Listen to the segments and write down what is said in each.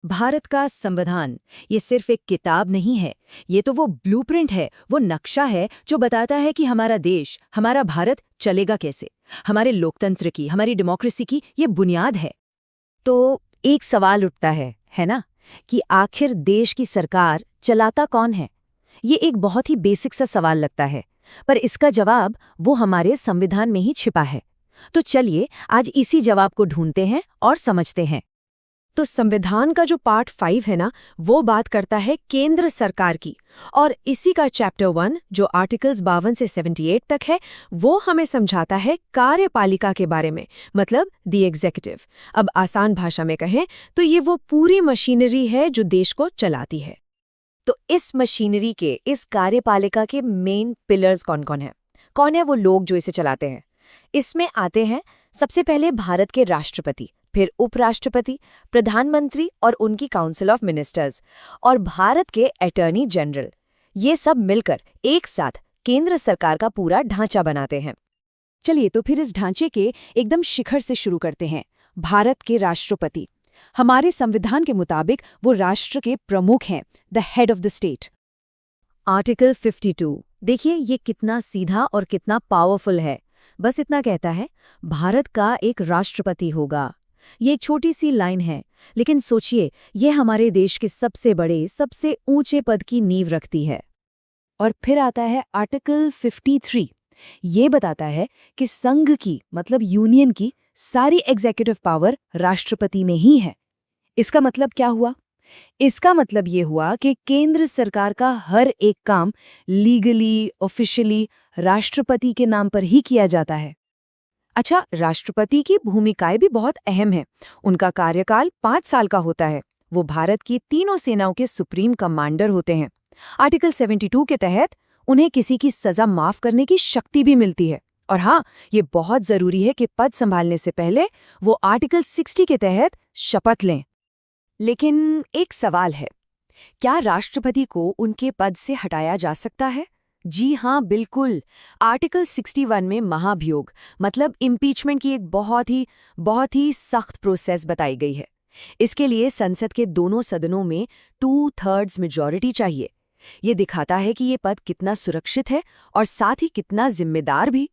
भारत का संविधान ये सिर्फ एक किताब नहीं है। ये तो वो ब्लूप्रिंट है, वो नक्शा है जो बताता है कि हमारा देश, हमारा भारत चलेगा कैसे। हमारे लोकतंत्र की, हमारी डेमोक्रेसी की ये बुनियाद है। तो एक सवाल उठता है ना, कि आखिर देश की सरकार चलाता कौन है? ये एक बहुत ही बेसिक सा सवाल लगता है, पर इसका जवाब वो हमारे संविधान में ही छिपा है। तो चलिए आज इसी जवाब को ढूंढते हैं और समझते हैं। तो संविधान का जो पार्ट 5 है ना, वो बात करता है केंद्र सरकार की। और इसी का चैप्टर 1 जो आर्टिकल्स 52 से 78 तक है, वो हमें समझाता है कार्यपालिका के बारे में, मतलब द एग्जीक्यूटिव। अब आसान भाषा में कहें तो ये वो पूरी मशीनरी है जो देश को चलाती है। तो इस मशीनरी के, इस कार्यपालिका के मेन पिलर्स कौन-कौन हैं? कौन है वो लोग जो इसे चलाते हैं? इसमें आते हैं सबसे पहले भारत के राष्ट्रपति, फिर उपराष्ट्रपति, प्रधानमंत्री और उनकी काउंसिल ऑफ मिनिस्टर्स, और भारत के अटॉर्नी जनरल। ये सब मिलकर एक साथ केंद्र सरकार का पूरा ढांचा बनाते हैं। चलिए तो फिर इस ढांचे के एकदम शिखर से शुरू करते हैं। भारत के राष्ट्रपति। हमारे संविधान के मुताबिक वो राष्ट्र के प्रमुख हैं, the head of the state. Article 52, देखिए ये कितना सीधा और कितना पावरफुल है। बस इतना कहता है, भारत का एक राष्ट्रपति होगा। ये एक छोटी सी लाइन है, लेकिन सोचिए ये हमारे देश के सबसे बड़े, सबसे ऊंचे पद की नींव रखती है। और फिर आता है आर्टिकल 53। ये बताता है कि संघ की, मतलब यूनियन की, सारी एग्जीक्यूटिव पावर राष्ट्रपति में ही है। इसका मतलब क्या हुआ? इसका मतलब ये हुआ कि केंद्र सरकार का हर एक काम लीगली, ऑफिशियली राष्ट्रपति के नाम पर ही किया जाता है। अच्छा, राष्ट्रपति की भूमिकाएं भी बहुत अहम है। उनका कार्यकाल 5 साल का होता है। वो भारत की तीनों सेनाओं के सुप्रीम कमांडर होते हैं। आर्टिकल 72 के तहत उन्हें किसी की सजा माफ करने की शक्ति भी मिलती है। और हाँ, ये बहुत जरूरी है कि पद संभालने से पहले वो आर्टिकल 60 के तहत शपथ लें। लेकिन एक सवाल है, क्या राष्ट्रपति को उनके पद से हटाया जा सकता है? जी हाँ, बिल्कुल। आर्टिकल 61 में महाभियोग, मतलब इम्पीचमेंट की एक बहुत ही सख्त प्रोसेस बताई गई है। इसके लिए संसद के दोनों सदनों में 2/3 मेजॉरिटी चाहिए। ये दिखाता है कि ये पद कितना सुरक्षित है और साथ ही कितना जिम्मेदार भी।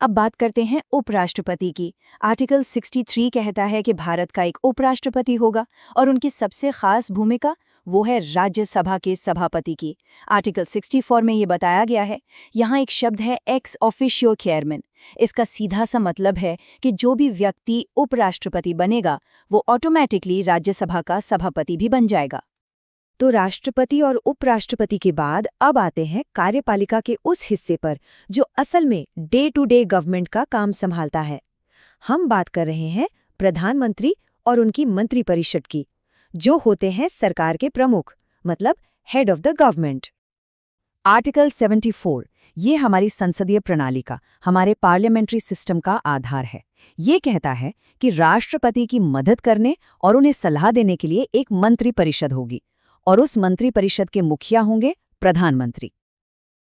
अब बात करते हैं उपराष्ट्रपति की। आर्टिकल 63 कहता है कि भारत का एक उपराष्ट्रपति होगा और उनकी सबसे खास भूमिका वो है राज्यसभा के सभापति की। आर्टिकल 64 में ये बताया गया है, यहाँ एक शब्द है एक्स ऑफिशियो चेयरमैन। इसका सीधा सा मतलब है कि जो भी व्यक्ति उपराष्ट्रपति बनेगा वो ऑटोमेटिकली राज्यसभा का सभापति भी बन जाएगा। तो राष्ट्रपति और उपराष्ट्रपति के बाद अब आते हैं कार्यपालिका के उस हिस्से पर जो असल में डे टू डे गवर्नमेंट का काम संभालता है। हम बात कर रहे हैं प्रधानमंत्री और उनकी मंत्रिपरिषद की, जो होते हैं सरकार के प्रमुख, मतलब head of the government. Article 74 ये हमारी संसदीय प्रणाली का, हमारे पार्लियामेंट्री सिस्टम का आधार है। ये कहता है कि राष्ट्रपति की मदद करने और उन्हें सलाह देने के लिए एक मंत्रिपरिषद होगी और उस मंत्रिपरिषद के मुखिया होंगे प्रधानमंत्री।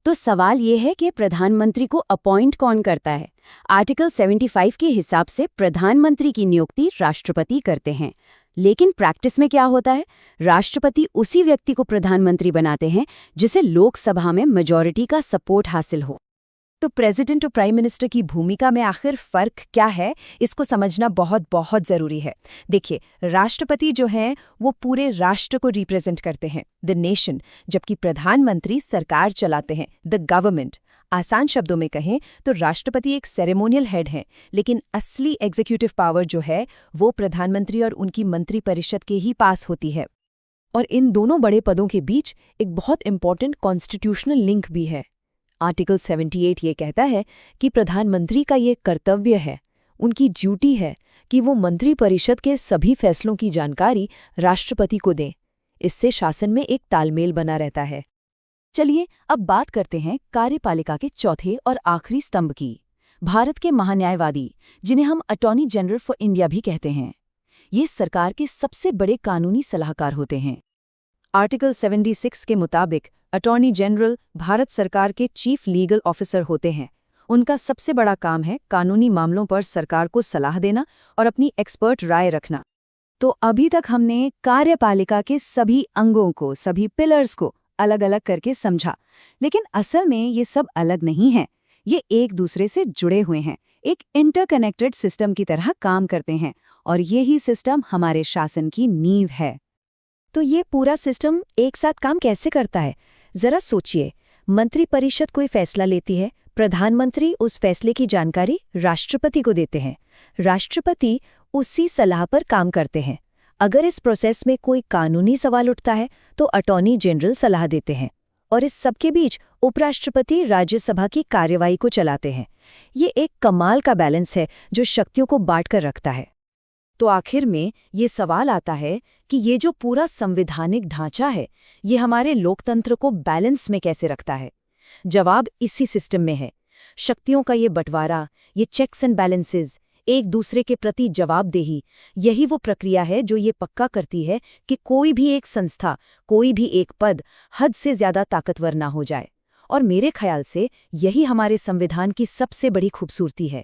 तो सवाल ये है कि प्रधानमंत्री को अपॉइंट कौन करता है? आर्टिकल 75 के हिसाब से प्रधानमंत्री की नियुक्ति राष्ट्रपति करते हैं। लेकिन प्रैक्टिस में क्या होता है? राष्ट्रपति उसी व्यक्ति को प्रधानमंत्री बनाते हैं जिसे लोकसभा में मेजॉरिटी का सपोर्ट हासिल हो। तो प्रेसिडेंट और प्राइम मिनिस्टर की भूमिका में आखिर फर्क क्या है, इसको समझना बहुत जरूरी है। देखिए, राष्ट्रपति जो हैं वो पूरे राष्ट्र को रिप्रेजेंट करते हैं, द नेशन, जबकि प्रधानमंत्री सरकार चलाते हैं, द गवर्नमेंट। आसान शब्दों में कहें तो राष्ट्रपति एक सेरेमोनियल हेड हैं, लेकिन असली एग्जीक्यूटिव पावर जो है वो प्रधानमंत्री और उनकी मंत्रिपरिषद के ही पास होती है। और इन दोनों बड़े पदों के बीच एक बहुत इंपॉर्टेंट कॉन्स्टिट्यूशनल लिंक भी है। आर्टिकल 78 ये कहता है कि प्रधानमंत्री का ये कर्तव्य है, उनकी ड्यूटी है कि वो मंत्रिपरिषद के सभी फैसलों की जानकारी राष्ट्रपति को दें। इससे शासन में एक तालमेल बना रहता है। चलिए अब बात करते हैं कार्यपालिका के चौथे और आखिरी स्तंभ की, भारत के महान्यायवादी, जिन्हें हम अटॉर्नी जनरल फॉर इंडिया भी कहते हैं। ये सरकार के सबसे बड़े कानूनी सलाहकार होते हैं। आर्टिकल 76 के मुताबिक अटॉर्नी जनरल भारत सरकार के चीफ लीगल ऑफिसर होते हैं। उनका सबसे बड़ा काम है कानूनी मामलों पर सरकार को सलाह देना और अपनी एक्सपर्ट राय रखना। तो अभी तक हमने कार्यपालिका के सभी अंगों को, सभी पिलर्स को अलग अलग करके समझा, लेकिन असल में ये सब अलग नहीं है। ये एक दूसरे से जुड़े हुए हैं, एक इंटरकनेक्टेड सिस्टम की तरह काम करते हैं, और यही सिस्टम हमारे शासन की नींव है। तो ये पूरा सिस्टम एक साथ काम कैसे करता है? जरा सोचिए, मंत्रिपरिषद कोई फैसला लेती है, प्रधानमंत्री उस फैसले की जानकारी राष्ट्रपति को देते हैं, राष्ट्रपति उसी सलाह पर काम करते हैं। अगर इस प्रोसेस में कोई कानूनी सवाल उठता है तो अटॉर्नी जनरल सलाह देते हैं, और इस सबके बीच उपराष्ट्रपति राज्यसभा की कार्यवाही को चलाते हैं। ये एक कमाल का बैलेंस है जो शक्तियों को बांट कर रखता है। तो आखिर में ये सवाल आता है कि ये जो पूरा संवैधानिक ढांचा है, ये हमारे लोकतंत्र को बैलेंस में कैसे रखता है? जवाब इसी सिस्टम में है। शक्तियों का ये बंटवारा, ये चेक्स एंड बैलेंसेस, एक दूसरे के प्रति जवाबदेही, यही वो प्रक्रिया है जो ये पक्का करती है कि कोई भी एक संस्था, कोई भी एक पद हद से ज्यादा ताकतवर ना हो जाए। और मेरे ख्याल से यही हमारे संविधान की सबसे बड़ी खूबसूरती है।